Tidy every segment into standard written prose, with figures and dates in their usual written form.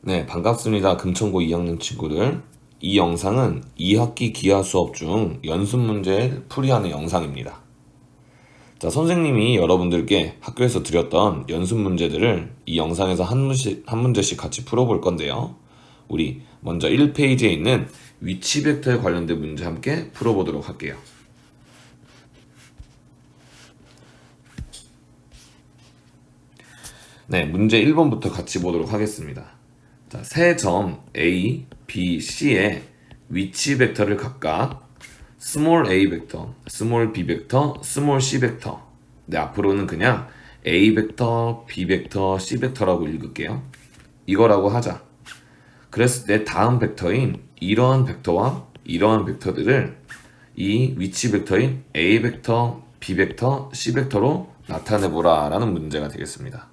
네, 반갑습니다. 금천고 2학년 친구들. 이 영상은 2학기 기하 수업 중 연습 문제 풀이하는 영상입니다. 자, 선생님이 여러분들께 학교에서 드렸던 연습 문제들을 이 영상에서 한 문제씩 같이 풀어볼 건데요. 우리 먼저 1페이지에 있는 위치 벡터에 관련된 문제 함께 풀어보도록 할게요. 네, 문제 1번부터 같이 보도록 하겠습니다. 자, 세 점 A, B, C의 위치 벡터를 각각 스몰 a 벡터, 스몰 b 벡터, 스몰 c 벡터. 네, 앞으로는 그냥 a 벡터, b 벡터, c 벡터라고 읽을게요. 이거라고 하자. 그랬을 때 다음 벡터인 이러한 벡터와 이러한 벡터들을 이 위치 벡터인 a 벡터, b 벡터, c 벡터로 나타내보라 라는 문제가 되겠습니다.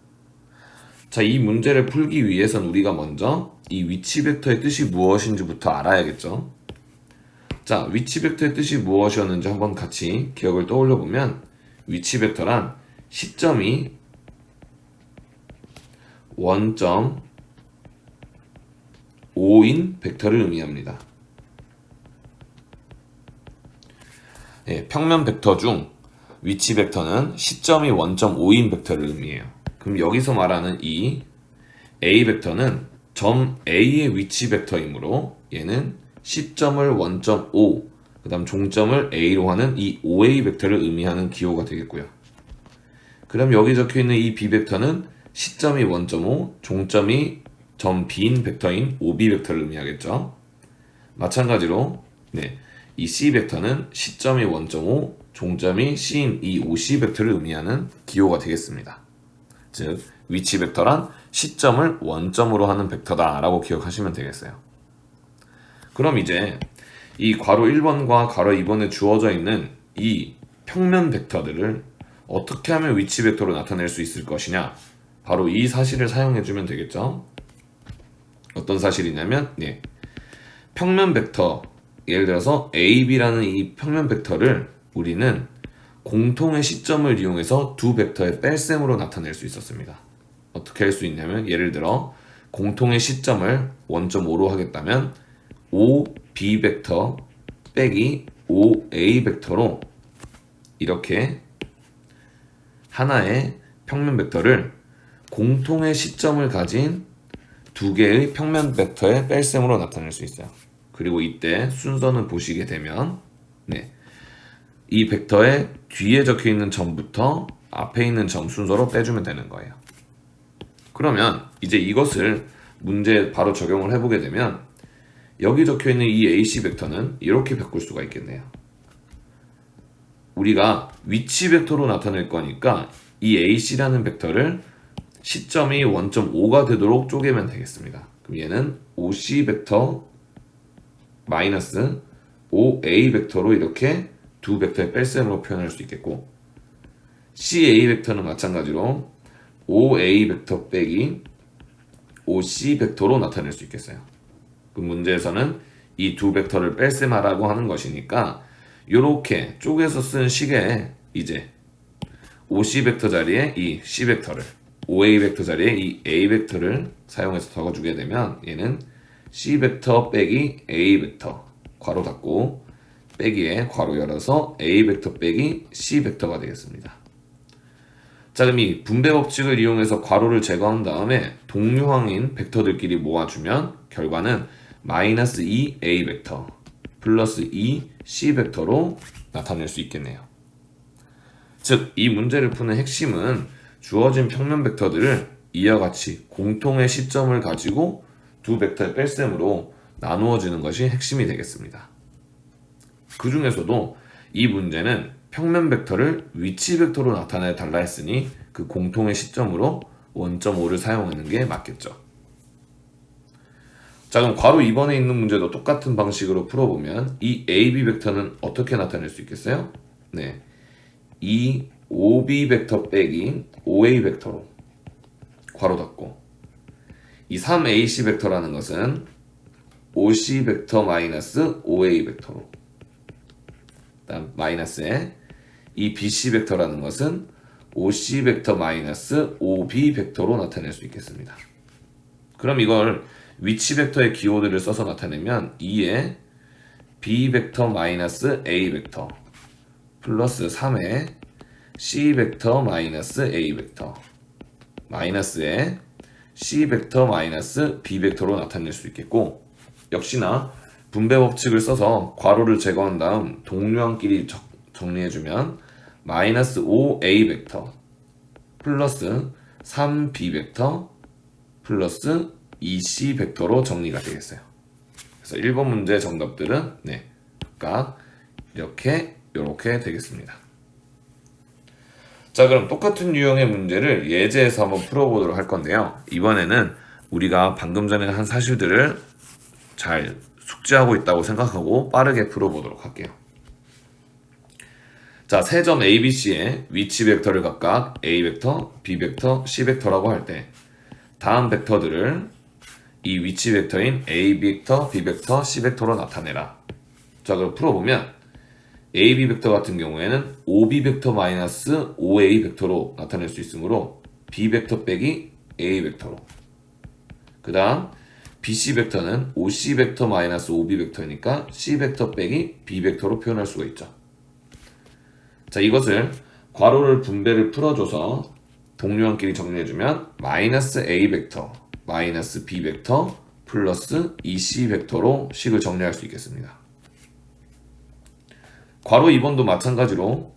자, 이 문제를 풀기 위해선 우리가 먼저 이 위치 벡터의 뜻이 무엇인지부터 알아야겠죠. 자, 위치 벡터의 뜻이 무엇이었는지 한번 같이 기억을 떠올려 보면 위치 벡터란 시점이 원점 5인 벡터를 의미합니다. 예, 평면 벡터 중 위치 벡터는 시점이 원점 5인 벡터를 의미해요. 그럼 여기서 말하는 이 A 벡터는 점 A의 위치 벡터이므로 얘는 시점을 원점 5, 그 다음 종점을 A로 하는 이 OA 벡터를 의미하는 기호가 되겠고요. 그럼 여기 적혀있는 이 B 벡터는 시점이 원점 5, 종점이 점 B인 벡터인 OB 벡터를 의미하겠죠. 마찬가지로 이 C 벡터는 시점이 원점 5, 종점이 C인 이 OC 벡터를 의미하는 기호가 되겠습니다. 즉 위치 벡터란 시점을 원점으로 하는 벡터다 라고 기억하시면 되겠어요. 그럼 이제 이 괄호 1번과 괄호 2번에 주어져 있는 이 평면 벡터들을 어떻게 하면 위치 벡터로 나타낼 수 있을 것이냐, 바로 이 사실을 사용해 주면 되겠죠. 어떤 사실이냐면 평면 벡터, 예를 들어서 AB라는 이 평면 벡터를 우리는 공통의 시점을 이용해서 두 벡터의 뺄셈으로 나타낼 수 있었습니다. 어떻게 할 수 있냐면, 예를 들어 공통의 시점을 원점 5로 하겠다면 OB 벡터 빼기 OA 벡터로 이렇게 하나의 평면 벡터를 공통의 시점을 가진 두 개의 평면 벡터의 뺄셈으로 나타낼 수 있어요. 그리고 이때 순서는 보시게 되면 이 벡터의 뒤에 적혀 있는 점부터 앞에 있는 점 순서로 빼주면 되는 거예요. 그러면 이제 이것을 문제에 바로 적용을 해보게 되면 여기 적혀 있는 이 AC 벡터는 이렇게 바꿀 수가 있겠네요. 우리가 위치 벡터로 나타낼 거니까 이 AC라는 벡터를 시점이 원점 5가 되도록 쪼개면 되겠습니다. 그럼 얘는 OC 벡터 마이너스 OA 벡터로 이렇게 두 벡터의 뺄셈으로 표현할 수 있겠고, CA 벡터는 마찬가지로 OA 벡터 빼기 OC 벡터로 나타낼 수 있겠어요. 그 문제에서는 이 두 벡터를 뺄셈하라고 하는 것이니까 이렇게 쪼개서 쓴 식에 이제 OC 벡터 자리에 이 C 벡터를, OA 벡터 자리에 이 A 벡터를 사용해서 적어주게 되면 얘는 C 벡터 빼기 A 벡터 괄호 닫고 빼기에 괄호 열어서 A 벡터 빼기 C 벡터가 되겠습니다. 자, 그럼 이 분배 법칙을 이용해서 괄호를 제거한 다음에 동류항인 벡터들끼리 모아주면 결과는 마이너스 2A 벡터 플러스 2C 벡터로 나타낼 수 있겠네요. 즉, 이 문제를 푸는 핵심은 주어진 평면 벡터들을 이와 같이 공통의 시점을 가지고 두 벡터의 뺄셈으로 나누어지는 것이 핵심이 되겠습니다. 그 중에서도 이 문제는 평면 벡터를 위치 벡터로 나타내 달라 했으니 그 공통의 시점으로 원점 5를 사용하는 게 맞겠죠. 자, 그럼 괄호 2번에 있는 문제도 똑같은 방식으로 풀어보면 이 AB 벡터는 어떻게 나타낼 수 있겠어요? 이 OB 벡터 빼기 OA 벡터로 괄호 닫고, 이 3AC 벡터라는 것은 OC 벡터 마이너스 OA 벡터로, 다음 마이너스에 이 BC 벡터라는 것은 OC 벡터 마이너스 OB 벡터로 나타낼 수 있겠습니다. 그럼 이걸 위치 벡터의 기호들을 써서 나타내면 2의 b 벡터 마이너스 a 벡터 플러스 3의 c 벡터 마이너스 a 벡터 마이너스의 c 벡터 마이너스 b 벡터로 나타낼 수 있겠고, 역시나 분배 법칙을 써서 괄호를 제거한 다음 동류항끼리 정리해주면 마이너스 5a 벡터 플러스 3b 벡터 플러스 2c 벡터로 정리가 되겠어요. 그래서 1번 문제 정답들은 각각 이렇게 되겠습니다. 자, 그럼 똑같은 유형의 문제를 예제에서 한번 풀어보도록 할 건데요. 이번에는 우리가 방금 전에 한 사실들을 잘 숙지하고 있다고 생각하고 빠르게 풀어보도록 할게요. 자, 세 점 A, B, C의 위치 벡터를 각각 A 벡터, B 벡터, C 벡터라고 할 때 다음 벡터들을 이 위치 벡터인 A 벡터, B 벡터, C 벡터로 나타내라. 자, 그럼 풀어보면 AB 벡터 같은 경우에는 OB 벡터 마이너스 OA 벡터로 나타낼 수 있으므로 B 벡터 빼기 A 벡터로, 그 다음 BC 벡터는 OC 벡터 마이너스 OB 벡터니까 C 벡터 빼기 B 벡터로 표현할 수가 있죠. 자, 이것을 괄호를 분배를 풀어줘서 동류항끼리 정리해주면 마이너스 A 벡터 마이너스 B 벡터 플러스 2C 벡터로 식을 정리할 수 있겠습니다. 괄호 2번도 마찬가지로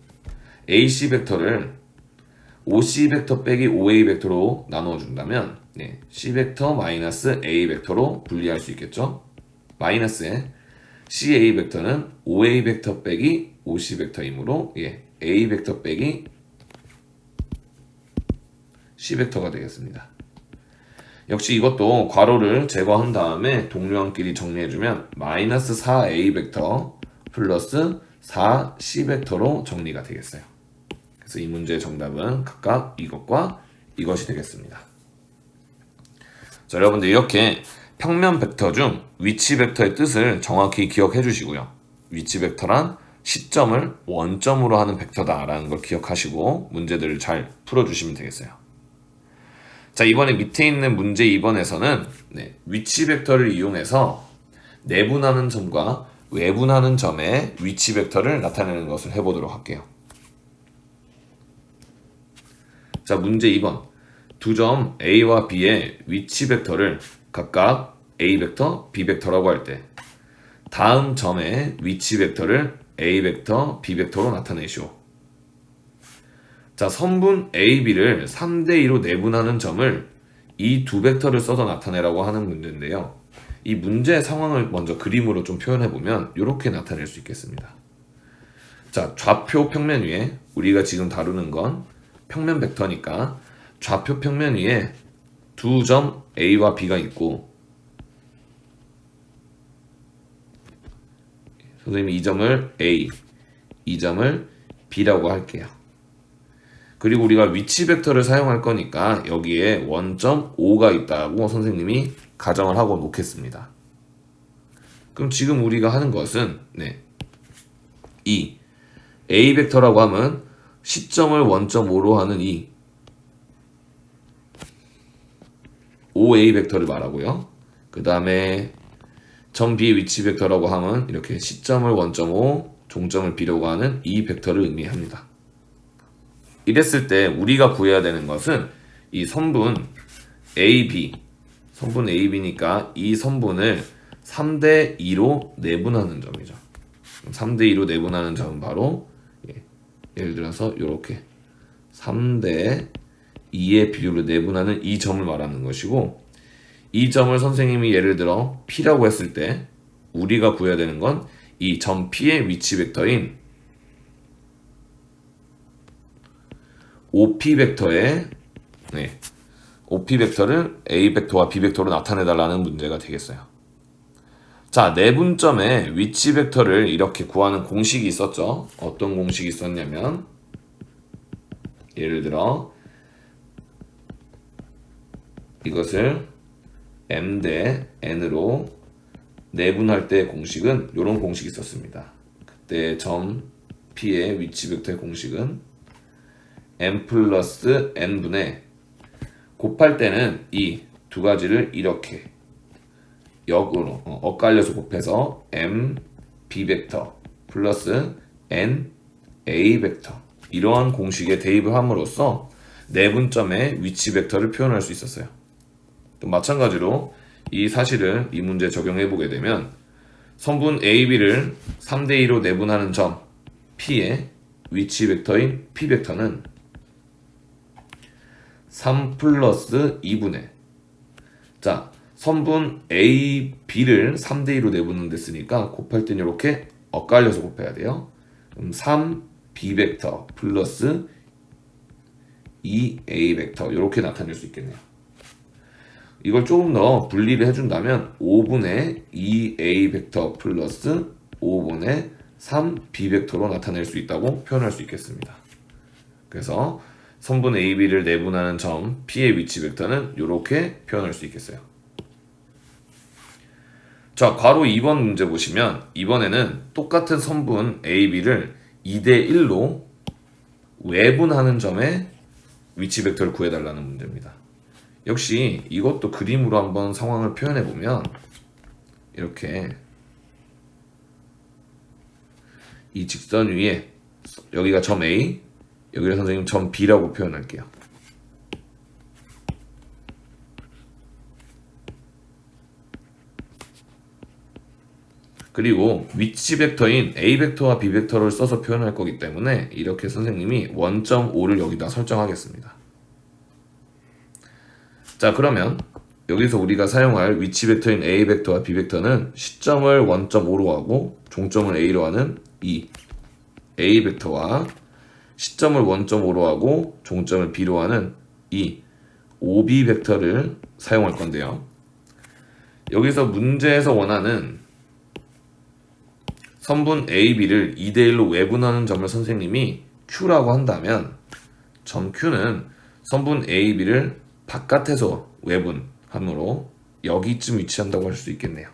AC 벡터를 OC 벡터 빼기 OA 벡터로 나누어 준다면 C 벡터 마이너스 A 벡터로 분리할 수 있겠죠. 마이너스에 CA 벡터는 OA 벡터 빼기 OC 벡터이므로 A 벡터 빼기 C 벡터가 되겠습니다. 역시 이것도 괄호를 제거한 다음에 동류항끼리 정리해주면 마이너스 4A 벡터 플러스 4C 벡터로 정리가 되겠어요. 그래서 이 문제의 정답은 각각 이것과 이것이 되겠습니다. 자, 여러분들 이렇게 평면 벡터 중 위치 벡터의 뜻을 정확히 기억해 주시고요. 위치 벡터란 시점을 원점으로 하는 벡터다라는 걸 기억하시고 문제들을 잘 풀어주시면 되겠어요. 자, 이번에 밑에 있는 문제 2번에서는 위치 벡터를 이용해서 내분하는 점과 외분하는 점의 위치 벡터를 나타내는 것을 해보도록 할게요. 자, 문제 2번. 두 점 A와 B의 위치 벡터를 각각 A 벡터, B 벡터라고 할 때 다음 점의 위치 벡터를 A 벡터, B 벡터로 나타내시오. 자, 선분 A, B를 3대2로 내분하는 점을 이 두 벡터를 써서 나타내라고 하는 문제인데요. 이 문제의 상황을 먼저 그림으로 좀 표현해보면 이렇게 나타낼 수 있겠습니다. 자, 좌표 평면 위에 우리가 지금 다루는 건 평면 벡터니까 좌표 평면 위에 두 점 A와 B가 있고, 선생님이 이 점을 A, 이 점을 B라고 할게요. 그리고 우리가 위치 벡터를 사용할 거니까 여기에 원점 O가 있다고 선생님이 가정을 하고 놓겠습니다. 그럼 지금 우리가 하는 것은 이 A 벡터라고 하면 시점을 원점 O로 하는 이 OA 벡터를 말하고요. 그 다음에 점 B의 위치 벡터라고 하면 이렇게 시점을 원점 O, 종점을 B라고 하는 이 벡터를 의미합니다. 이랬을 때 우리가 구해야 되는 것은 이 선분 AB, 선분 AB니까 이 선분을 3대2로 내분하는 점이죠. 3대2로 내분하는 점은 바로 예를 들어서 이렇게 3대2의 비율로 내분하는 이 점을 말하는 것이고, 이 점을 선생님이 예를 들어 P라고 했을 때 우리가 구해야 되는 건 이 점 P의 위치 벡터인 OP 벡터의 OP 벡터를 A 벡터와 B 벡터로 나타내달라는 문제가 되겠어요. 자, 내분점의 위치 벡터를 이렇게 구하는 공식이 있었죠. 어떤 공식이 있었냐면 예를 들어 이것을 M 대 N으로 내분할 때 공식은 이런 공식이 있었습니다. 그때 점 P의 위치 벡터의 공식은 M 플러스 N분의 곱할 때는 이 두 가지를 이렇게 역으로 엇갈려서 곱해서 m b 벡터 플러스 n a 벡터 이러한 공식에 대입을 함으로써 내분점의 위치 벡터를 표현할 수 있었어요. 또 마찬가지로 이 사실을 이 문제에 적용해 보게 되면 선분 AB를 3대2로 내분하는 점 P의 위치 벡터인 P 벡터는 3 플러스 2분의 자 선분 A, B를 3대2로 내분은 됐으니까 곱할 땐 이렇게 엇갈려서 곱해야 돼요. 그럼 3B 벡터 플러스 2A 벡터 이렇게 나타낼 수 있겠네요. 이걸 조금 더 분리를 해준다면 5분의 2A 벡터 플러스 5분의 3B 벡터로 나타낼 수 있다고 표현할 수 있겠습니다. 그래서 선분 AB를 내분하는 점 P의 위치 벡터는 이렇게 표현할 수 있겠어요. 자, 괄호 2번 문제 보시면 이번에는 똑같은 선분 AB를 2대1로 외분하는 점의 위치 벡터를 구해달라는 문제입니다. 역시 이것도 그림으로 한번 상황을 표현해 보면 이렇게 이 직선 위에 여기가 점 A, 여기를 선생님 점 B라고 표현할게요. 그리고 위치 벡터인 A 벡터와 B 벡터를 써서 표현할 거기 때문에 이렇게 선생님이 원점 5를 여기다 설정하겠습니다. 자, 그러면 여기서 우리가 사용할 위치 벡터인 A 벡터와 B 벡터는 시점을 원점 5로 하고 종점을 A로 하는 이 A 벡터와 시점을 원점 5로 하고 종점을 B로 하는 이 OB 벡터를 사용할 건데요. 여기서 문제에서 원하는 선분 AB를 2대1로 외분하는 점을 선생님이 Q라고 한다면 점 Q는 선분 AB를 바깥에서 외분함으로 여기쯤 위치한다고 할 수 있겠네요.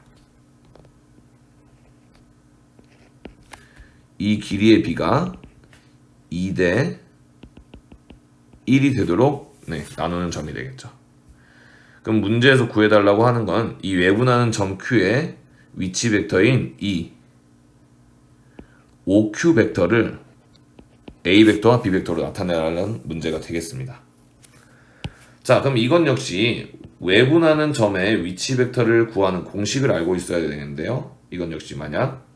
이 길이의 B가 2대 1이 되도록 나누는 점이 되겠죠. 그럼 문제에서 구해달라고 하는 건 이 외분하는 점 Q의 위치 벡터인 이 OQ 벡터를 A 벡터와 B 벡터로 나타내라는 문제가 되겠습니다. 자, 그럼 이건 역시 외분하는 점의 위치 벡터를 구하는 공식을 알고 있어야 되는데요. 이건 역시 만약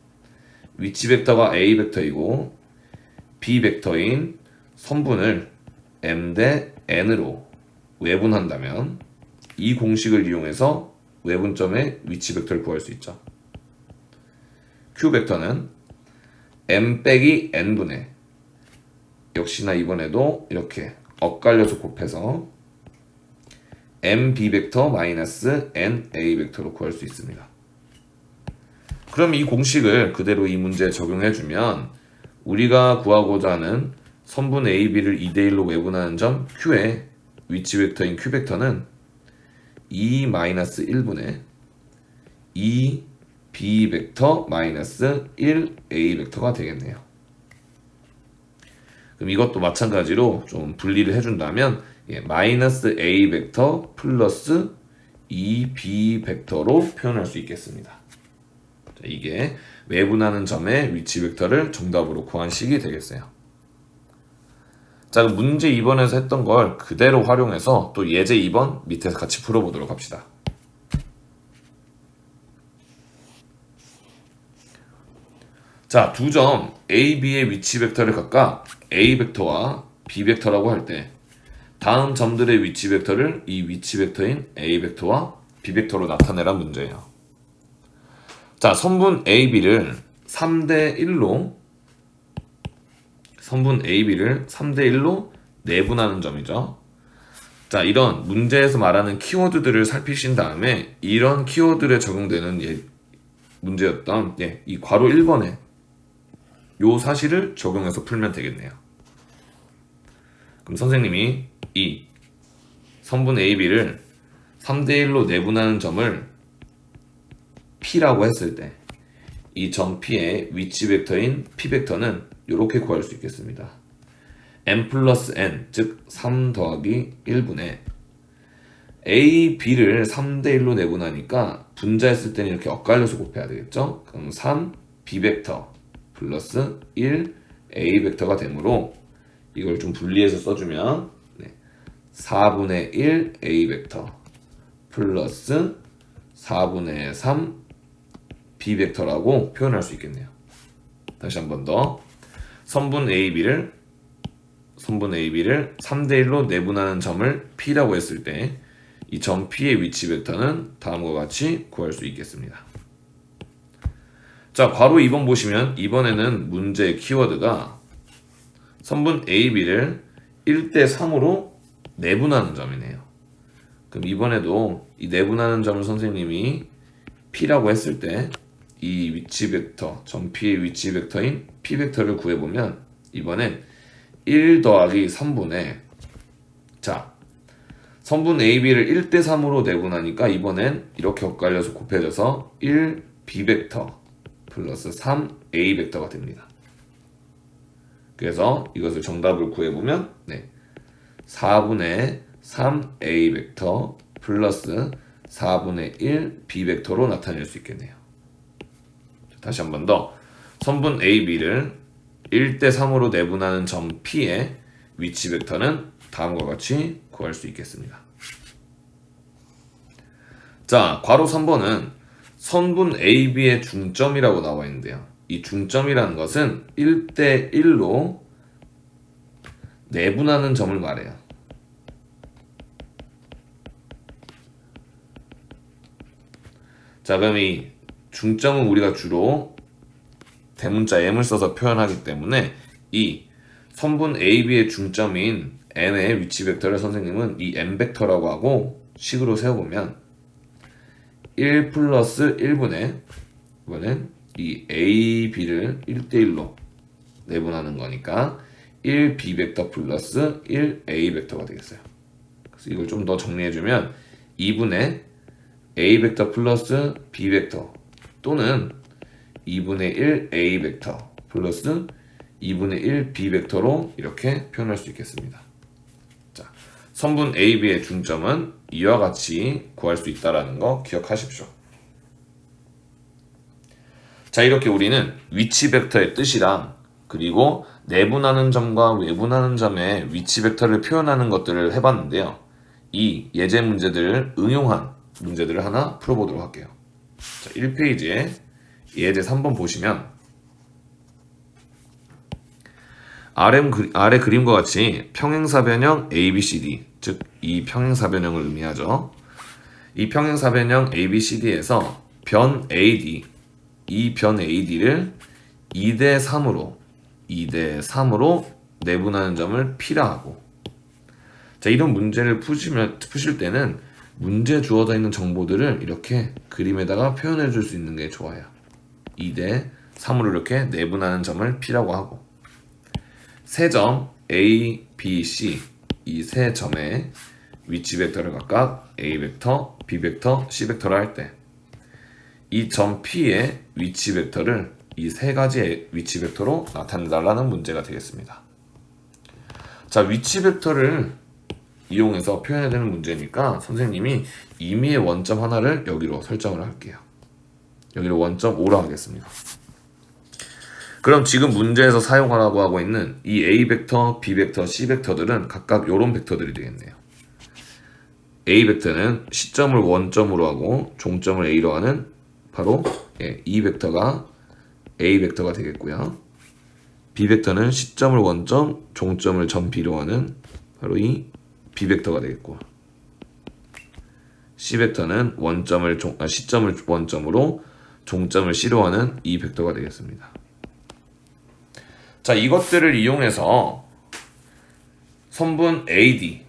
위치 벡터가 A 벡터이고 B 벡터인 선분을 M 대 N으로 외분한다면 이 공식을 이용해서 외분점의 위치 벡터를 구할 수 있죠. Q 벡터는 M 빼기 N분의 역시나 이번에도 이렇게 엇갈려서 곱해서 MB 벡터 마이너스 NA 벡터로 구할 수 있습니다. 그럼 이 공식을 그대로 이 문제에 적용해주면 우리가 구하고자 하는 선분 AB를 2대1로 외분하는 점 Q의 위치 벡터인 Q 벡터는 2-1분의 2B 벡터 마이너스 1A 벡터가 되겠네요. 그럼 이것도 마찬가지로 좀 분리를 해준다면 마이너스 A 벡터 플러스 2B 벡터로 표현할 수 있겠습니다. 자, 이게 외분하는 점의 위치 벡터를 정답으로 구한 식이 되겠어요. 자, 그럼 문제 2번에서 했던 걸 그대로 활용해서 또 예제 2번 밑에서 같이 풀어보도록 합시다. 자, 두 점 A, B의 위치 벡터를 각각 A 벡터와 B 벡터라고 할 때 다음 점들의 위치 벡터를 이 위치 벡터인 A 벡터와 B 벡터로 나타내란 문제예요. 자, 선분 AB를 3대1로 내분하는 점이죠. 자, 이런 문제에서 말하는 키워드들을 살피신 다음에 이런 키워드에 적용되는 문제였던 이 괄호 1번에 요 사실을 적용해서 풀면 되겠네요. 그럼 선생님이 이 선분 AB를 3대1로 내분하는 점을 P라고 했을 때 이 점 P의 위치 벡터인 P 벡터는 이렇게 구할 수 있겠습니다. M 플러스 N, 즉 3 더하기 1분의 A, B를 3대 1로 내분하니까 분자했을 때는 이렇게 엇갈려서 곱해야 되겠죠? 그럼 3, B 벡터 플러스 1, A 벡터가 되므로 이걸 좀 분리해서 써주면 4분의 1 A 벡터 플러스 4분의 3 B 벡터라고 표현할 수 있겠네요. 다시 한 번 더. 선분 AB를 3대 1로 내분하는 점을 P라고 했을 때 이 점 P의 위치 벡터는 다음과 같이 구할 수 있겠습니다. 자, 괄호 2번 보시면 이번에는 문제의 키워드가 선분 AB를 1대 3으로 내분하는 점이네요. 그럼 이번에도 이 내분하는 점을 선생님이 P라고 했을 때 이 위치 벡터, 점 P의 위치 벡터인 P 벡터를 구해보면 이번엔 1 더하기 3분의 자, 선분 AB를 1대 3으로 내분하니까 이번엔 이렇게 엇갈려서 곱해져서 1 B 벡터 플러스 3 A 벡터가 됩니다. 그래서 이것을 정답을 구해보면 4분의 3 A 벡터 플러스 4분의 1 B 벡터로 나타낼 수 있겠네요. 다시 한 번 더. 선분 AB를 1대 3으로 내분하는 점 P의 위치 벡터는 다음과 같이 구할 수 있겠습니다. 자, 괄호 3번은 선분 AB의 중점이라고 나와 있는데요. 이 중점이라는 것은 1대 1로 내분하는 점을 말해요. 자, 그럼 이 중점은 우리가 주로 대문자 m을 써서 표현하기 때문에 이 선분 AB의 중점인 n의 위치 벡터를 선생님은 이 n 벡터라고 하고 식으로 세워보면 1 플러스 1분의 이번엔 이 A, B를 1대1로 내분하는 거니까 1 B 벡터 플러스 1 A 벡터가 되겠어요. 그래서 이걸 좀 더 정리해주면 2분의 A 벡터 플러스 B 벡터 또는 2분의 1 A 벡터 플러스 2분의 1 B 벡터로 이렇게 표현할 수 있겠습니다. 자, 선분 AB의 중점은 이와 같이 구할 수 있다는 거 기억하십시오. 자, 이렇게 우리는 위치 벡터의 뜻이랑 그리고 내분하는 점과 외분하는 점의 위치 벡터를 표현하는 것들을 해봤는데요. 이 예제 문제들을 응용한 문제들을 하나 풀어보도록 할게요. 자, 1페이지에 예제 3번 보시면 아래 그림과 같이 평행사변형 ABCD, 즉 이 평행사변형을 의미하죠. 이 평행사변형 ABCD에서 변 AD, 이 변 AD를 2대 3으로 내분하는 점을 P라 하고, 자, 이런 문제를 푸실 때는 문제에 주어져 있는 정보들을 이렇게 그림에다가 표현해 줄 수 있는 게 좋아요. 2대 3으로 이렇게 내분하는 점을 P라고 하고, 세 점 A, B, C 이 세 점의 위치 벡터를 각각 A 벡터, B 벡터, C 벡터로 할 때 이 점 P의 위치 벡터를 이 세 가지의 위치 벡터로 나타내달라는 문제가 되겠습니다. 자, 위치 벡터를 이용해서 표현해야 되는 문제니까 선생님이 임의의 원점 하나를 여기로 설정을 할게요. 여기로 원점 5로 하겠습니다. 그럼 지금 문제에서 사용하라고 하고 있는 이 A 벡터, B 벡터, C 벡터들은 각각 이런 벡터들이 되겠네요. A 벡터는 시점을 원점으로 하고 종점을 A로 하는 바로 이 벡터가 A 벡터가 되겠고요. B 벡터는 시점을 원점, 종점을 점 B로 하는 바로 이 B 벡터가 되겠고, C 벡터는 시점을 원점으로 종점을 C로 하는 이 벡터가 되겠습니다. 자, 이것들을 이용해서 선분 AD를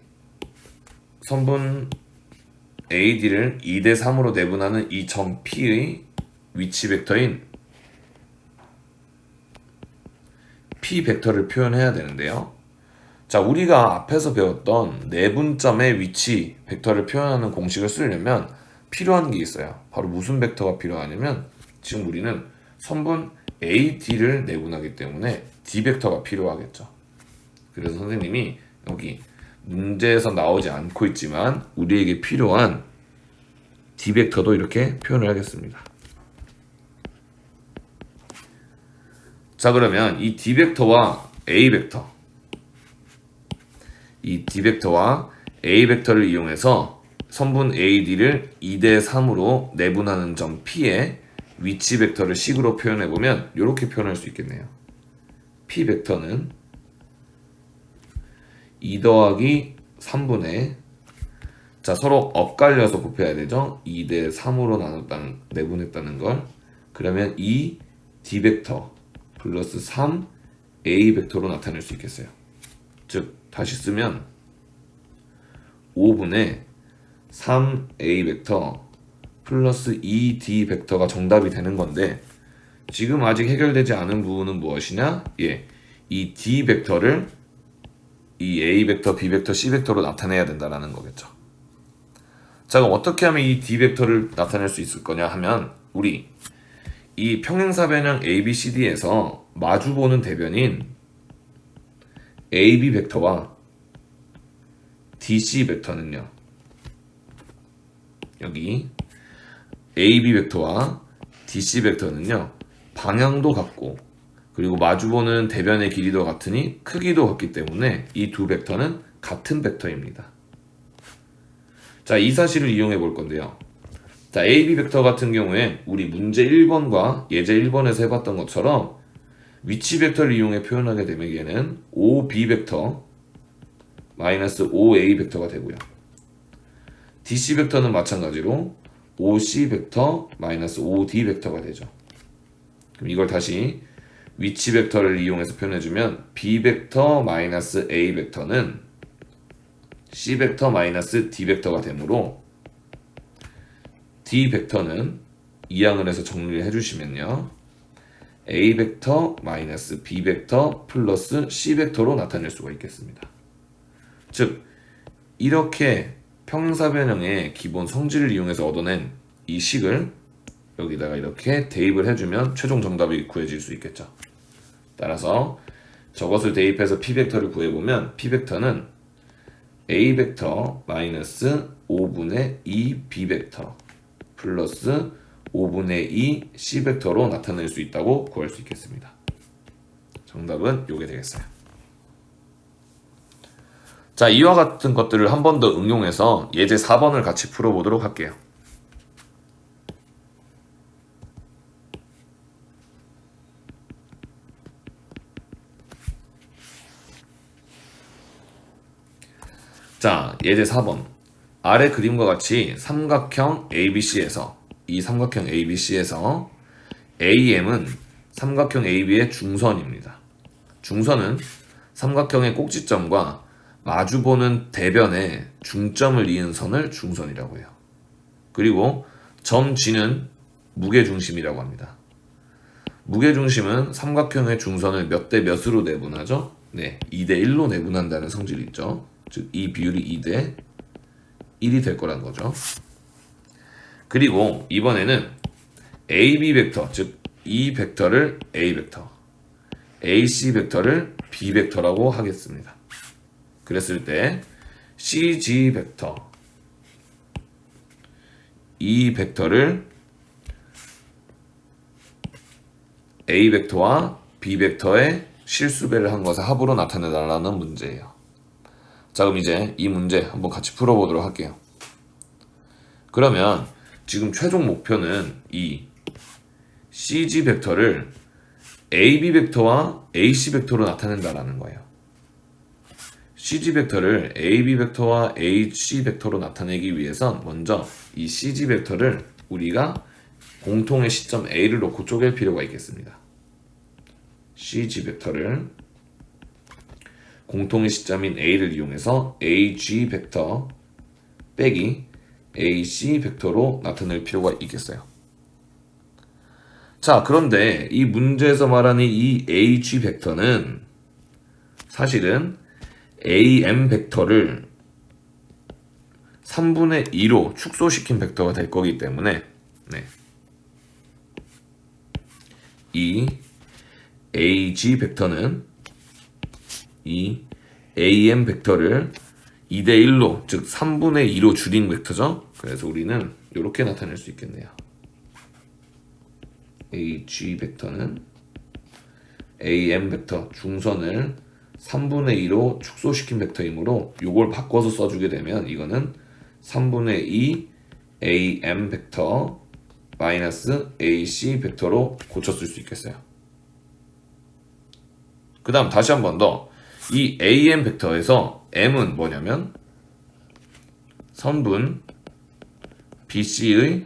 2대 3으로 내분하는 이 점 P의 위치 벡터인 P 벡터를 표현해야 되는데요. 자, 우리가 앞에서 배웠던 내분점의 위치 벡터를 표현하는 공식을 쓰려면 필요한 게 있어요. 바로 무슨 벡터가 필요하냐면 지금 우리는 선분 AD를 내분하기 때문에 D 벡터가 필요하겠죠. 그래서 선생님이 여기 문제에서 나오지 않고 있지만 우리에게 필요한 D 벡터도 이렇게 표현을 하겠습니다. 자, 그러면 이 D 벡터와 A 벡터, 이 D 벡터와 A 벡터를 이용해서 선분 AD를 2대 3으로 내분하는 점 P의 위치 벡터를 식으로 표현해보면 이렇게 표현할 수 있겠네요. P 벡터는 2 더하기 3분의, 자, 서로 엇갈려서 곱해야 되죠. 2대 3으로 내분했다는 걸. 그러면 이 D 벡터 플러스 3 A 벡터로 나타낼 수 있겠어요. 즉 다시 쓰면 5분의 3A 벡터 플러스 2D 벡터가 정답이 되는 건데, 지금 아직 해결되지 않은 부분은 무엇이냐? 예, 이 D 벡터를 이 A 벡터, B 벡터, C 벡터로 나타내야 된다는 거겠죠. 자, 그럼 어떻게 하면 이 D 벡터를 나타낼 수 있을 거냐 하면, 우리 이 평행사 변형 ABCD에서 마주보는 대변인 AB 벡터와 DC 벡터는요, 여기 AB 벡터와 DC 벡터는요, 방향도 같고 그리고 마주보는 대변의 길이도 같으니 크기도 같기 때문에 이 두 벡터는 같은 벡터입니다. 자, 이 사실을 이용해 볼 건데요. 자, AB 벡터 같은 경우에 우리 문제 1번과 예제 1번에서 해봤던 것처럼 위치 벡터를 이용해 표현하게 되면 얘는 5B 벡터 마이너스 5A 벡터가 되고요. DC 벡터는 마찬가지로 5C 벡터 마이너스 5D 벡터가 되죠. 그럼 이걸 다시 위치 벡터를 이용해서 표현해주면 B 벡터 마이너스 A 벡터는 C 벡터 마이너스 D 벡터가 되므로 D 벡터는 이항을 해서 정리를 해주시면요, A 벡터 마이너스 B 벡터 플러스 C 벡터로 나타낼 수가 있겠습니다. 즉 이렇게 평행사 변형의 기본 성질을 이용해서 얻어낸 이 식을 여기다가 이렇게 대입을 해주면 최종 정답이 구해질 수 있겠죠. 따라서 저것을 대입해서 P 벡터를 구해보면 P 벡터는 A 벡터 마이너스 5분의 2 B 벡터 플러스 5분의 2 C 벡터로 나타낼 수 있다고 구할 수 있겠습니다. 정답은 요게 되겠어요. 자, 이와 같은 것들을 한 번 더 응용해서 예제 4번을 같이 풀어보도록 할게요. 자, 예제 4번. 아래 그림과 같이 삼각형 ABC에서, 이 삼각형 ABC에서 AM은 삼각형 AB의 중선입니다. 중선은 삼각형의 꼭지점과 마주보는 대변의 중점을 이은 선을 중선이라고 해요. 그리고 점 G는 무게중심이라고 합니다. 무게중심은 삼각형의 중선을 몇 대 몇으로 내분하죠? 네, 2대 1로 내분한다는 성질이 있죠. 즉 이 비율이 2대 1이 될 거란 거죠. 그리고 이번에는 AB 벡터, 즉 이 벡터를 A 벡터, AC 벡터를 B 벡터라고 하겠습니다. 그랬을 때 CG 벡터, 이 벡터를 A 벡터와 B 벡터의 실수배를 한 것의 합으로 나타내달라는 문제예요. 자, 그럼 이제 이 문제 한번 같이 풀어보도록 할게요. 그러면 지금 최종 목표는 이 CG 벡터를 AB 벡터와 AC 벡터로 나타낸다라는 거예요. CG 벡터를 AB 벡터와 AC 벡터로 나타내기 위해선 먼저 이 CG 벡터를 우리가 공통의 시점 A를 놓고 쪼갤 필요가 있겠습니다. CG 벡터를 공통의 시점인 A를 이용해서 AG 벡터 빼기 AC 벡터로 나타낼 필요가 있겠어요. 자, 그런데 이 문제에서 말하는 이 AG 벡터는 사실은 AM 벡터를 3분의 2로 축소시킨 벡터가 될 거기 때문에, 네, 이 AG 벡터는 이 AM 벡터를 2대1로, 즉 3분의 2로 줄인 벡터죠. 그래서 우리는 이렇게 나타낼 수 있겠네요. AG 벡터는 AM 벡터 중선을 3분의 2로 축소시킨 벡터이므로 이걸 바꿔서 써주게 되면 이거는 3분의 2 AM 벡터 마이너스 AC 벡터로 고쳤을 수 있겠어요. 그 다음 다시 한 번 더 이 AM 벡터에서 M은 뭐냐면 선분 BC의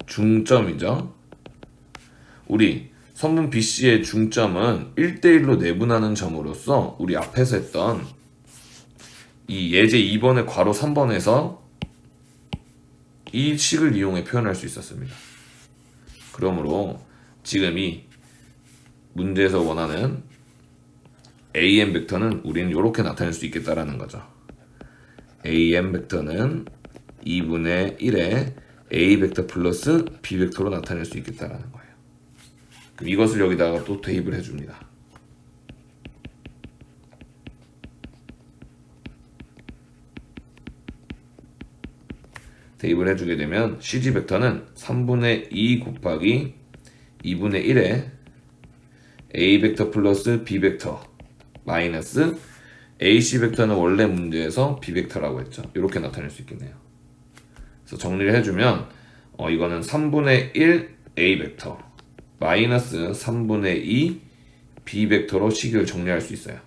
중점이죠. 우리 선분 BC의 중점은 1대1로 내분하는 점으로써 우리 앞에서 했던 이 예제 2번의 괄호 3번에서 이 식을 이용해 표현할 수 있었습니다. 그러므로 지금 이 문제에서 원하는 AM 벡터는 우리는 이렇게 나타낼 수 있겠다라는 거죠. AM 벡터는 2분의 1의 A 벡터 플러스 B 벡터로 나타낼 수 있겠다라는 거예요. 그럼 이것을 여기다가 또 대입을 해줍니다. 대입을 해주게 되면 CG 벡터는 3분의 2 곱하기 2분의 1의 A 벡터 플러스 B 벡터 마이너스 AC 벡터는 원래 문제에서 B 벡터라고 했죠. 이렇게 나타낼 수 있겠네요. 그래서 정리를 해주면 이거는 3분의 1 A 벡터 마이너스 3분의 2 B 벡터로 식을 정리할 수 있어요.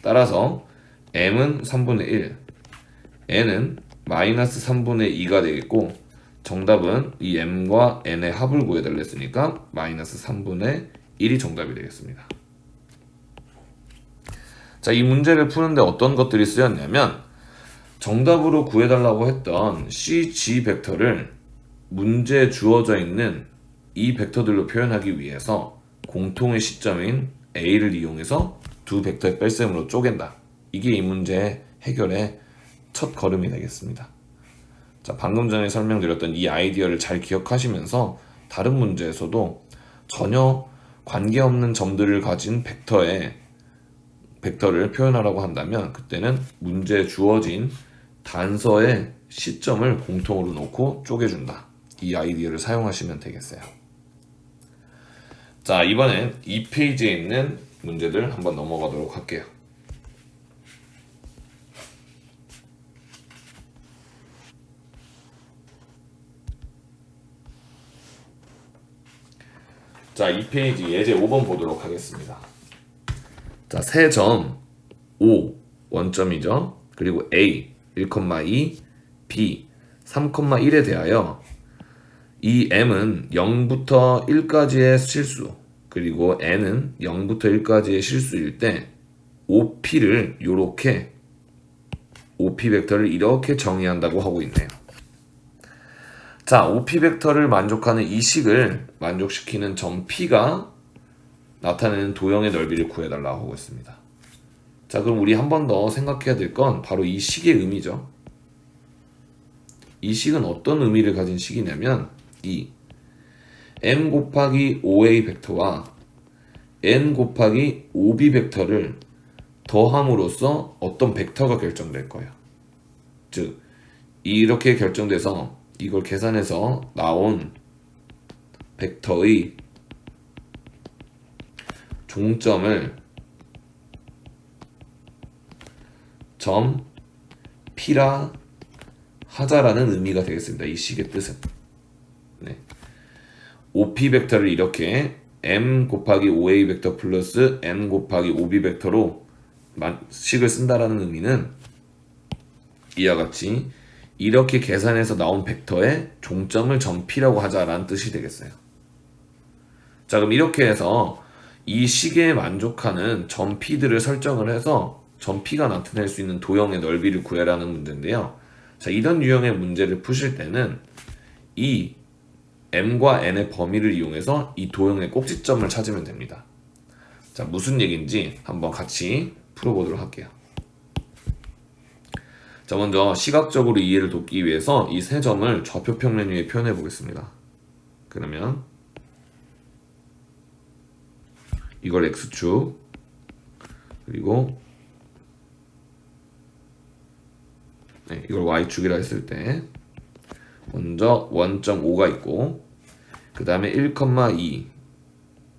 따라서 M은 3분의 1, N은 마이너스 3분의 2가 되겠고 정답은 이 M과 N의 합을 구해달라 했으니까 마이너스 3분의 1이 정답이 되겠습니다. 자, 이 문제를 푸는데 어떤 것들이 쓰였냐면 정답으로 구해달라고 했던 CG 벡터를 문제에 주어져 있는 이 벡터들로 표현하기 위해서 공통의 시점인 A를 이용해서 두 벡터의 뺄셈으로 쪼갠다. 이게 이 문제의 해결의 첫 걸음이 되겠습니다. 자, 방금 전에 설명드렸던 이 아이디어를 잘 기억하시면서 다른 문제에서도 전혀 관계없는 점들을 가진 벡터를 표현하라고 한다면 그때는 문제에 주어진 단서의 시점을 공통으로 놓고 쪼개준다. 이 아이디어를 사용하시면 되겠어요. 자, 이번엔 2페이지에 있는 문제들 한번 넘어가도록 할게요. 자, 2페이지 예제 5번 보도록 하겠습니다. 자, 세 점 O 원점이죠. 그리고 A 1,2, B 3,1에 대하여 이 M은 0부터 1까지의 실수 그리고 N은 0부터 1까지의 실수일 때 OP를 요렇게 OP 벡터를 이렇게 정의한다고 하고 있네요. 자, OP 벡터를 만족하는 이 식을 만족시키는 점 P가 나타내는 도형의 넓이를 구해달라고 하고 있습니다. 자, 그럼 우리 한 번 더 생각해야 될 건 바로 이 식의 의미죠. 이 식은 어떤 의미를 가진 식이냐면 이 M 곱하기 OA 벡터와 N 곱하기 OB 벡터를 더함으로써 어떤 벡터가 결정될 거예요. 즉, 이렇게 결정돼서 이걸 계산해서 나온 벡터의 종점을 점 P라 하자라는 의미가 되겠습니다. 이 식의 뜻은. 네. OP 벡터를 이렇게 M 곱하기 OA 벡터 플러스 N 곱하기 OB 벡터로 식을 쓴다라는 의미는 이와 같이 이렇게 계산해서 나온 벡터의 종점을 점 P라고 하자라는 뜻이 되겠어요. 자, 그럼 이렇게 해서 이 식에 만족하는 점 P들을 설정을 해서 점 P가 나타낼 수 있는 도형의 넓이를 구해라는 문제인데요. 자, 이런 유형의 문제를 푸실 때는 이 M과 N의 범위를 이용해서 이 도형의 꼭지점을 찾으면 됩니다. 자, 무슨 얘기인지 한번 같이 풀어보도록 할게요. 자, 먼저 시각적으로 이해를 돕기 위해서 이 세 점을 좌표평면 위에 표현해 보겠습니다. 그러면 이걸 X축 그리고 네, 이걸 y축이라 했을 때 먼저 1.5가 있고 그 다음에 1,2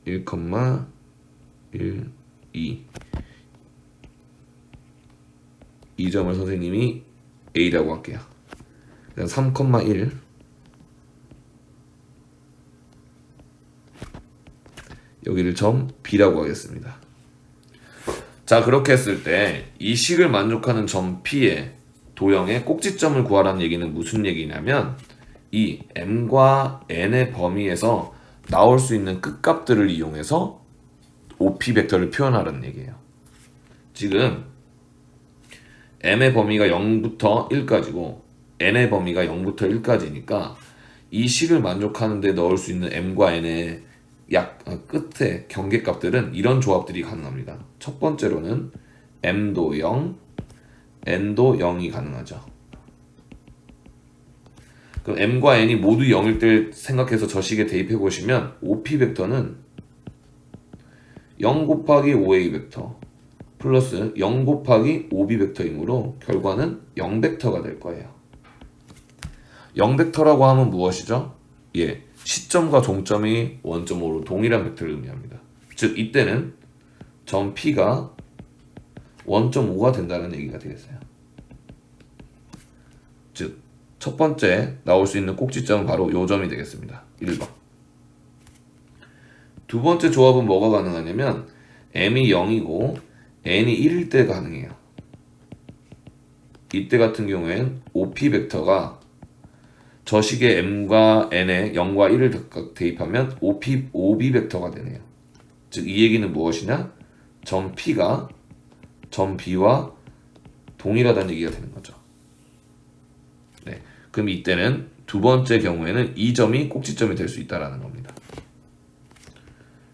1,1 2 이 점을 선생님이 A라고 할게요. 그다음 3,1 여기를 점 B라고 하겠습니다. 자, 그렇게 했을 때 이 식을 만족하는 점 P의 도형의 꼭지점을 구하라는 얘기는 무슨 얘기냐면 이 M과 N의 범위에서 나올 수 있는 끝값들을 이용해서 OP 벡터를 표현하라는 얘기예요. 지금 M의 범위가 0부터 1까지고 N의 범위가 0부터 1까지니까 이 식을 만족하는 데 넣을 수 있는 M과 N의 끝에 경계값들은 이런 조합들이 가능합니다. 첫 번째로는 M도 0, N도 0이 가능하죠. 그럼 M과 N이 모두 0일 때 생각해서 저 식에 대입해 보시면 OP 벡터는 0 곱하기 OA 벡터 플러스 0 곱하기 OB 벡터이므로 결과는 0 벡터가 될 거예요. 0 벡터라고 하면 무엇이죠? 예, 시점과 종점이 1.5로 동일한 벡터를 의미합니다. 즉 이때는 점 P가 1.5가 된다는 얘기가 되겠어요. 즉 첫 번째 나올 수 있는 꼭지점은 바로 요 점이 되겠습니다. 1번. 두 번째 조합은 뭐가 가능하냐면 M이 0이고 N이 1일 때 가능해요. 이때 같은 경우엔 OP 벡터가 저 식의 M과 N에 0과 1을 대입하면 OB 벡터가 되네요. 즉 이 얘기는 무엇이냐? 점 P가 점 B와 동일하다는 얘기가 되는 거죠. 네, 그럼 이때는 두 번째 경우에는 이 점이 꼭지점이 될 수 있다는 겁니다.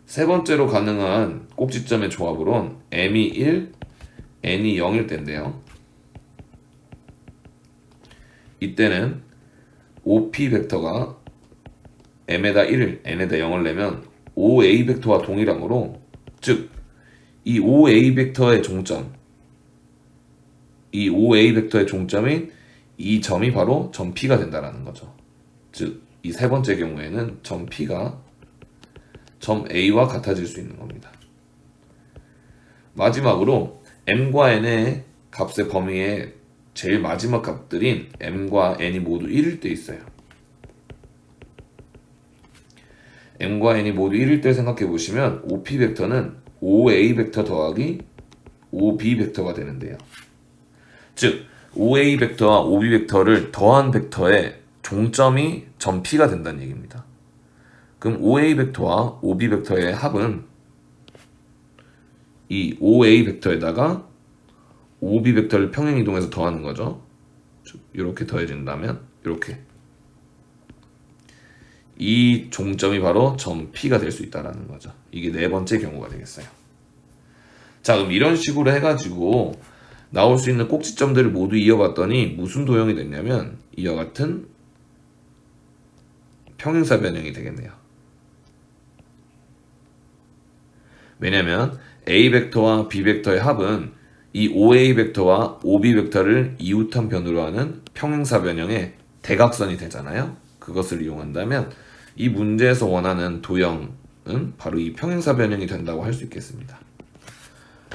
세 번째로 가능한 꼭지점의 조합으론 M이 1, N이 0일 때인데요. 이때는 OP 벡터가 M에다 1을, N에다 0을 내면 OA 벡터와 동일하므로 즉 이 OA 벡터의 종점, 이 OA 벡터의 종점인 이 점이 바로 점 P가 된다는 거죠. 즉 이 세 번째 경우에는 점 P가 점 A와 같아질 수 있는 겁니다. 마지막으로 M과 N의 값의 범위의 제일 마지막 값들인 M과 N이 모두 1일 때 있어요. M과 N이 모두 1일 때 생각해 보시면 OP 벡터는 OA 벡터 더하기 OB 벡터가 되는데요. 즉 OA 벡터와 OB 벡터를 더한 벡터의 종점이 점 P가 된다는 얘기입니다. 그럼 OA 벡터와 OB 벡터의 합은 이 OA 벡터에다가 OB 벡터를 평행 이동해서 더하는 거죠. 이렇게 더해진다면 이렇게 이 종점이 바로 점 P가 될 수 있다는 거죠. 이게 네 번째 경우가 되겠어요. 자, 그럼 이런 식으로 해가지고 나올 수 있는 꼭지점들을 모두 이어봤더니 무슨 도형이 됐냐면 이와 같은 평행사 변형이 되겠네요. 왜냐면 A 벡터와 B 벡터의 합은 이 OA 벡터와 OB 벡터를 이웃한 변으로 하는 평행사 변형의 대각선이 되잖아요. 그것을 이용한다면 이 문제에서 원하는 도형은 바로 이 평행사 변형이 된다고 할 수 있겠습니다.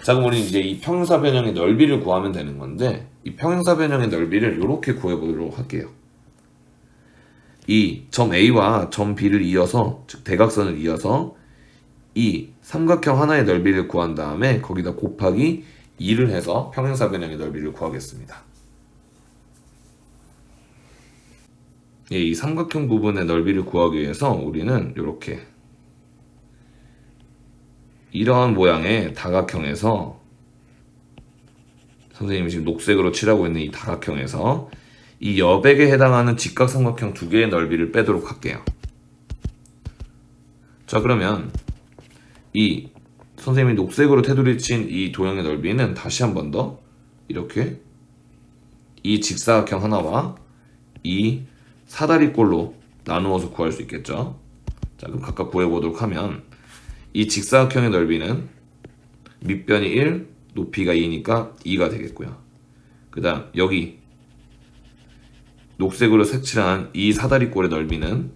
자, 그럼 우리 이제 이 평행사 변형의 넓이를 구하면 되는 건데 이 평행사 변형의 넓이를 이렇게 구해보도록 할게요. 이 점 A와 점 B를 이어서, 즉 대각선을 이어서 이 삼각형 하나의 넓이를 구한 다음에 거기다 곱하기 2를 해서 평행사 변형의 넓이를 구하겠습니다. 예, 이 삼각형 부분의 넓이를 구하기 위해서 우리는 이렇게 이러한 모양의 다각형에서 선생님이 지금 녹색으로 칠하고 있는 이 다각형에서 이 여백에 해당하는 직각삼각형 두 개의 넓이를 빼도록 할게요. 자, 그러면 이 선생님이 녹색으로 테두리 친 이 도형의 넓이는 다시 한 번 더 이렇게 이 직사각형 하나와 이 사다리꼴로 나누어서 구할 수 있겠죠. 자, 그럼 각각 구해보도록 하면 이 직사각형의 넓이는 밑변이 1, 높이가 2니까 2가 되겠고요. 그 다음 여기 녹색으로 색칠한 이 사다리꼴의 넓이는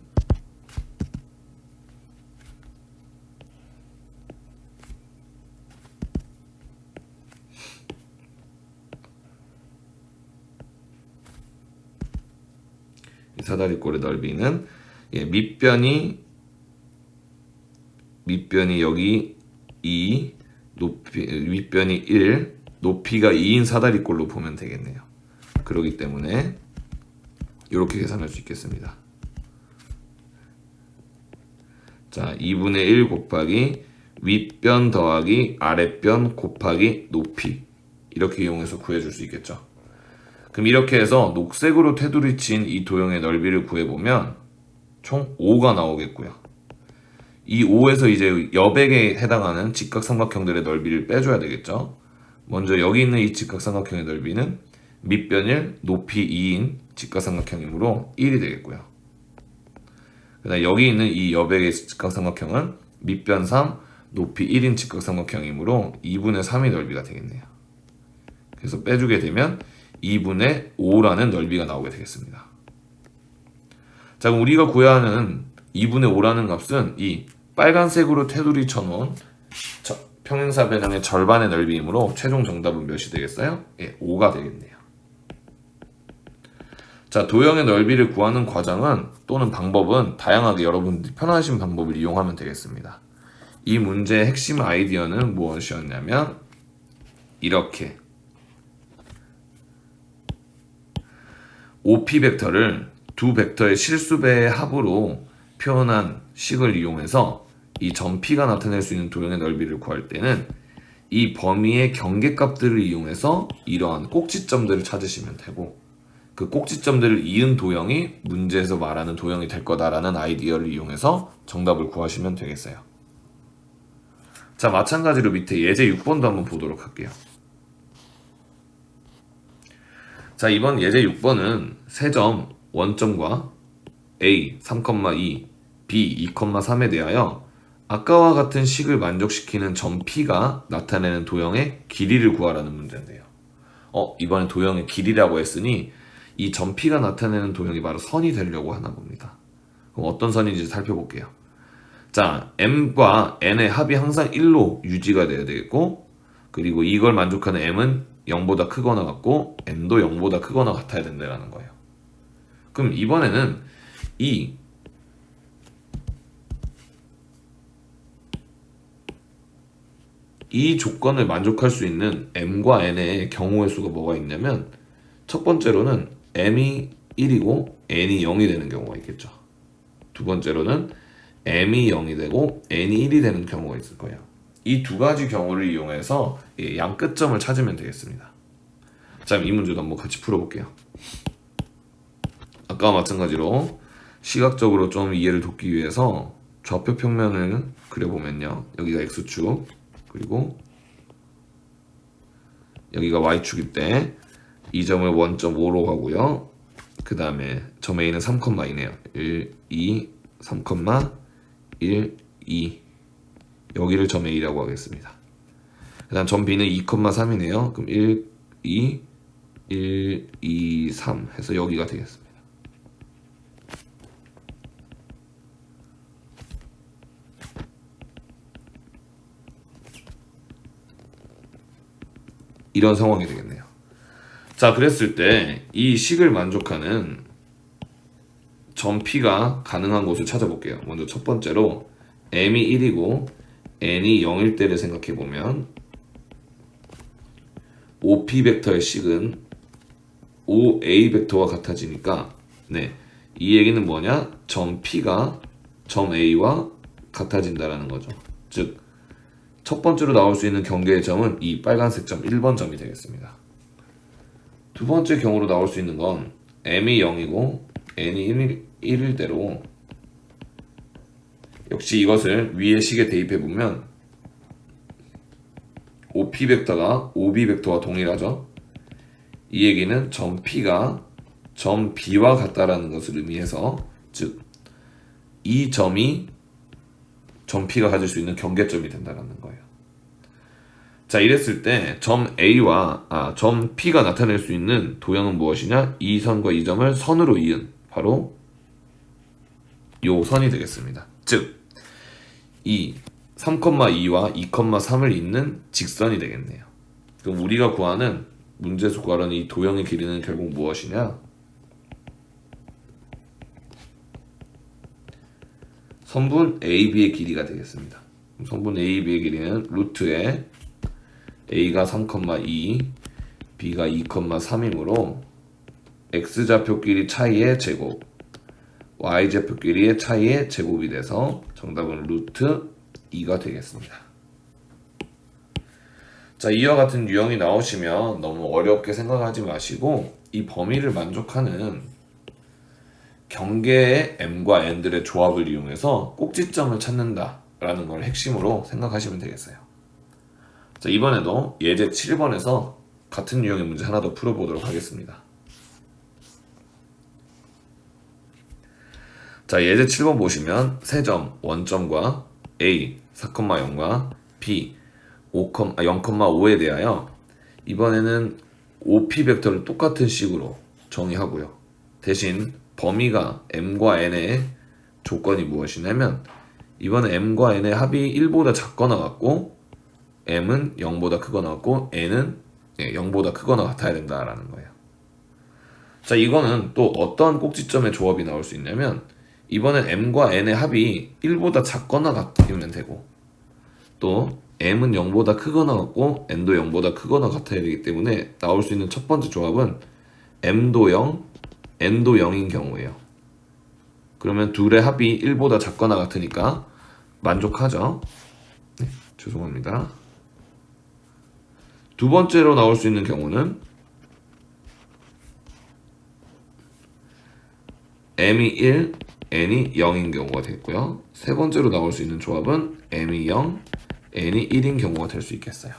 밑변이 여기 2, 윗변이 1, 높이가 2인 사다리꼴로 보면 되겠네요. 그렇기 때문에 이렇게 계산할 수 있겠습니다. 자, 2분의 1 곱하기 윗변 더하기 아랫변 곱하기 높이, 이렇게 이용해서 구해줄 수 있겠죠. 그럼 이렇게 해서 녹색으로 테두리 친 이 도형의 넓이를 구해보면 총 5가 나오겠고요. 이 5에서 이제 여백에 해당하는 직각삼각형들의 넓이를 빼줘야 되겠죠. 먼저 여기 있는 이 직각삼각형의 넓이는 밑변 1, 높이 2인 직각삼각형이므로 1이 되겠고요. 그다음 여기 있는 이 여백의 직각삼각형은 밑변 3, 높이 1인 직각삼각형이므로 2분의 3의 넓이가 되겠네요. 그래서 빼주게 되면 2분의 5라는 넓이가 나오게 되겠습니다. 자, 그럼 우리가 구해야 하는 2분의 5라는 값은 이 빨간색으로 테두리 쳐놓은 평행사변형의 절반의 넓이이므로 최종 정답은 몇이 되겠어요? 예, 5가 되겠네요. 자, 도형의 넓이를 구하는 과정은 또는 방법은 다양하게 여러분들이 편하신 방법을 이용하면 되겠습니다. 이 문제의 핵심 아이디어는 무엇이었냐면 이렇게 OP 벡터를 두 벡터의 실수배의 합으로 표현한 식을 이용해서 이 점 P가 나타낼 수 있는 도형의 넓이를 구할 때는 이 범위의 경계값들을 이용해서 이러한 꼭지점들을 찾으시면 되고, 그 꼭지점들을 이은 도형이 문제에서 말하는 도형이 될 거다라는 아이디어를 이용해서 정답을 구하시면 되겠어요. 자, 마찬가지로 밑에 예제 6번도 한번 보도록 할게요. 자, 이번 예제 6번은 세 점 원점과 A 3,2, B 2,3에 대하여 아까와 같은 식을 만족시키는 점 P가 나타내는 도형의 길이를 구하라는 문제인데요. 이번에 도형의 길이라고 했으니 이 점 P가 나타내는 도형이 바로 선이 되려고 하나 봅니다. 그럼 어떤 선인지 살펴볼게요. 자, M과 N의 합이 항상 1로 유지가 돼야 되겠고, 그리고 이걸 만족하는 M은 0보다 크거나 같고 N도 0보다 크거나 같아야 된다는 거예요. 그럼 이번에는 이 조건을 만족할 수 있는 M과 N의 경우의 수가 뭐가 있냐면, 첫 번째로는 M이 1이고 N이 0이 되는 경우가 있겠죠. 두 번째로는 M이 0이 되고 N이 1이 되는 경우가 있을 거예요. 이 두 가지 경우를 이용해서 양 끝점을 찾으면 되겠습니다. 자, 이 문제도 한번 같이 풀어볼게요. 아까와 마찬가지로 시각적으로 좀 이해를 돕기 위해서 좌표 평면을 그려보면요, 여기가 X축, 그리고 여기가 Y축일 때 이 점을 1.5로 가고요. 그 다음에 점 A는 3,2네요. 1, 2, 3,1, 2. 여기를 점 A라고 하겠습니다. 그 다음 점 B는 2,3이네요. 그럼 1, 2, 1, 2, 3 해서 여기가 되겠습니다. 이런 상황이 되겠네요. 자, 그랬을 때 이 식을 만족하는 점 P가 가능한 곳을 찾아볼게요. 먼저 첫 번째로 M이 1이고 N이 0일 때를 생각해보면 OP 벡터의 식은 OA 벡터와 같아지니까, 이 얘기는 뭐냐? 점 P가 점 A와 같아진다라는 거죠. 즉, 첫 번째로 나올 수 있는 경계의 점은 이 빨간색 점 1번 점이 되겠습니다. 두 번째 경우로 나올 수 있는 건 M이 0이고 N이 1일 대로, 역시 이것을 위의 식에 대입해보면 OP 벡터가 OB 벡터와 동일하죠. 이 얘기는 점 P가 점 B와 같다라는 것을 의미해서, 즉 이 점이 점 P가 가질 수 있는 경계점이 된다는 거예요. 자, 이랬을 때 점 A와 점 P가 나타낼 수 있는 도형은 무엇이냐? 이 선과 이 점을 선으로 이은 바로 요 선이 되겠습니다. 즉, 이 3,2와 2,3을 잇는 직선이 되겠네요. 그럼 우리가 구하는 문제에서 구하는 이 도형의 길이는 결국 무엇이냐? 선분 AB의 길이가 되겠습니다. 선분 AB의 길이는 루트에 A가 3,2, B가 2,3이므로 X좌표끼리 차이의 제곱, Y좌표끼리의 차이의 제곱이 돼서 정답은 루트 2가 되겠습니다. 자, 이와 같은 유형이 나오시면 너무 어렵게 생각하지 마시고 이 범위를 만족하는 경계의 m과 n들의 조합을 이용해서 꼭지점을 찾는다라는 걸 핵심으로 생각하시면 되겠어요. 자, 이번에도 예제 7번에서 같은 유형의 문제 하나 더 풀어보도록 하겠습니다. 자, 예제 7번 보시면 세 점 원점과 A 4,0과 B 0,5에 대하여 이번에는 OP 벡터를 똑같은 식으로 정의하고요. 대신 범위가 m과 n의 조건이 무엇이냐면 이번에 m과 n의 합이 1보다 작거나 같고 m은 0보다 크거나 같고 n은 0보다 크거나 같아야 된다라는 거예요. 자, 이거는 또 어떤 꼭지점의 조합이 나올 수 있냐면 이번엔 m과 n의 합이 1보다 작거나 같으면 되고 또 m은 0보다 크거나 같고 n도 0보다 크거나 같아야 되기 때문에 나올 수 있는 첫 번째 조합은 m도 0, n도 0인 경우예요. 그러면 둘의 합이 1보다 작거나 같으니까 만족하죠. 네, 죄송합니다. 두 번째로 나올 수 있는 경우는 m이 1, n이 0인 경우가 되겠고요. 세 번째로 나올 수 있는 조합은 m이 0, n이 1인 경우가 될 수 있겠어요.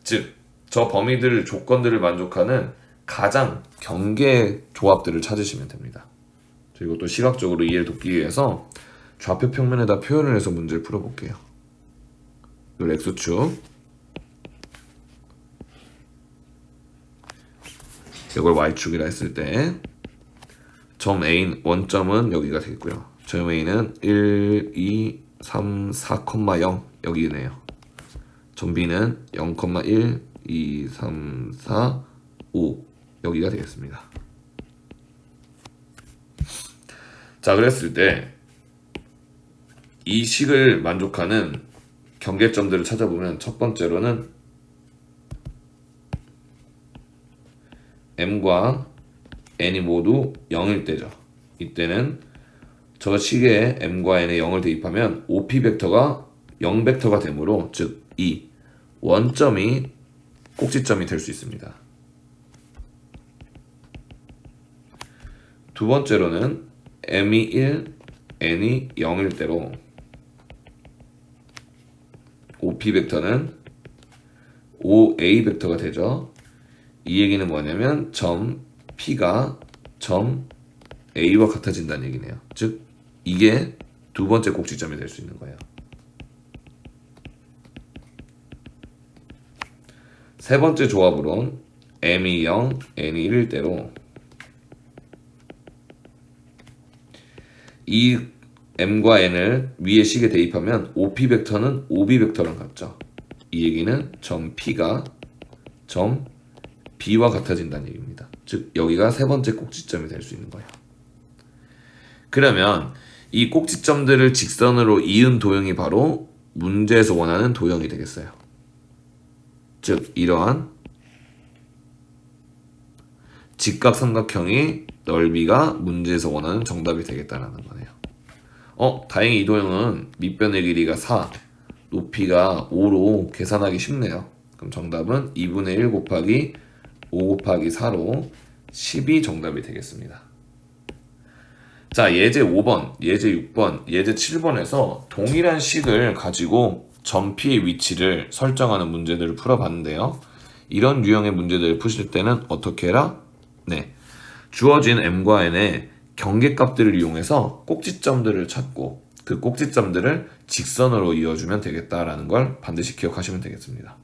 즉, 저 범위들 조건들을 만족하는 가장 경계 조합들을 찾으시면 됩니다. 그리고 또 시각적으로 이해를 돕기 위해서 좌표 평면에다 표현을 해서 문제를 풀어볼게요. 이 X축, 이걸 Y축이라 했을 때 점 A 원점은 여기가 되겠고요. 점 A는 1, 2, 3, 4,0 여기네요. 점 B는 0,1, 2, 3, 4, 5 여기가 되겠습니다. 자, 그랬을 때 이 식을 만족하는 경계점들을 찾아보면 첫 번째로는 m과 n이 모두 0일 때죠. 이때는 저 식에 m과 n에 0을 대입하면 OP 벡터가 0 벡터가 되므로 즉 이 원점이 꼭지점이 될 수 있습니다. 두 번째로는 m이 1, n이 0일 때로 OP 벡터는 OA 벡터가 되죠. 이 얘기는 뭐냐면 점 P가 점 A와 같아진다는 얘기네요. 즉 이게 두 번째 꼭지점이 될 수 있는 거예요. 세 번째 조합으론 m이 0, n이 1일 때로 이 m과 n을 위에 식에 대입하면 OP 벡터는 OB 벡터랑 같죠. 이 얘기는 점 P가 점 B와 같아진다는 얘기입니다. 즉 여기가 세 번째 꼭지점이 될 수 있는 거예요. 그러면 이 꼭지점들을 직선으로 이은 도형이 바로 문제에서 원하는 도형이 되겠어요. 즉 이러한 직각삼각형이 넓이가 문제에서 원하는 정답이 되겠다라는 거네요. 다행히 이 도형은 밑변의 길이가 4, 높이가 5로 계산하기 쉽네요. 그럼 정답은 2분의 1 곱하기 5 곱하기 4로 10이 정답이 되겠습니다. 자, 예제 5번, 예제 6번, 예제 7번에서 동일한 식을 가지고 점 P의 위치를 설정하는 문제들을 풀어봤는데요. 이런 유형의 문제들을 푸실 때는 어떻게 해라? 네, 주어진 m과 n의 경계값들을 이용해서 꼭지점들을 찾고 그 꼭지점들을 직선으로 이어주면 되겠다라는 걸 반드시 기억하시면 되겠습니다.